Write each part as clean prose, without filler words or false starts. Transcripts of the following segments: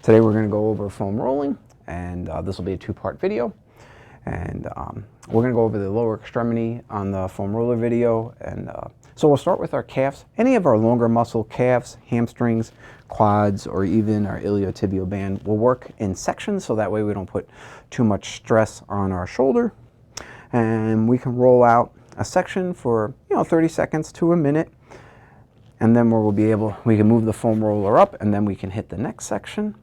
Today we're going to go over foam rolling, and this will be a two-part video. And we're going to go over the lower extremity on the foam roller video. And so we'll start with our calves. Any of our longer muscle, calves, hamstrings, quads, or even our iliotibial band will work in sections, so that way we don't put too much stress on our shoulder. And we can roll out a section for 30 seconds to a minute. And then we can move the foam roller up, and then we can hit the next section.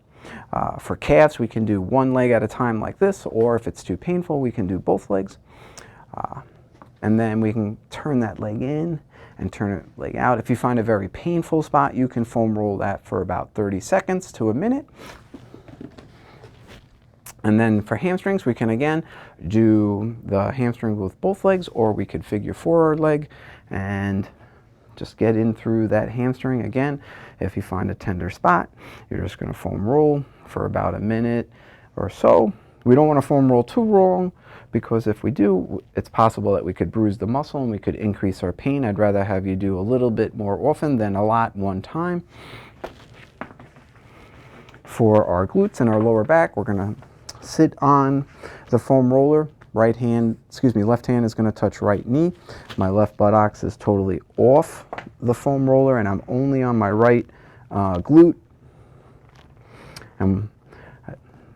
For calves, we can do one leg at a time like this, or if it's too painful, we can do both legs. And then we can turn that leg in and turn it leg out. If you find a very painful spot, you can foam roll that for about 30 seconds to a minute. And then for hamstrings, we can again do the hamstring with both legs, or we could figure forward leg and just get in through that hamstring. Again, if you find a tender spot, you're just going to foam roll for about a minute or so. We don't want to foam roll too long, because if we do, it's possible that we could bruise the muscle and we could increase our pain. I'd rather have you do a little bit more often than a lot one time. For our glutes and our lower back, we're going to sit on the foam roller. Left hand is going to touch right knee. My left buttocks is totally off the foam roller, and I'm only on my right glute. And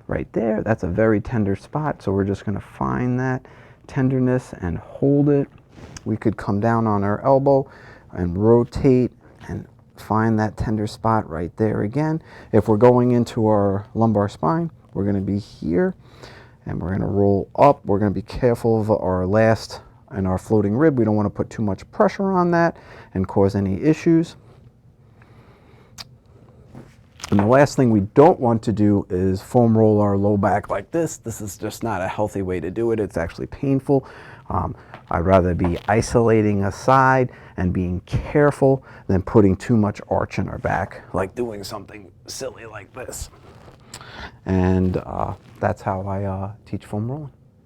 right there, that's a very tender spot, so we're just going to find that tenderness and hold it. We could come down on our elbow and rotate and find that tender spot right there again. If we're going into our lumbar spine, we're going to be here. And we're going to roll up. We're going to be careful of our last and our floating rib. We don't want to put too much pressure on that and cause any issues. And the last thing we don't want to do is foam roll our low back like this. This is just not a healthy way to do it. It's actually painful. I'd rather be isolating a side and being careful than putting too much arch in our back, like doing something silly like this. And that's how I teach foam rolling.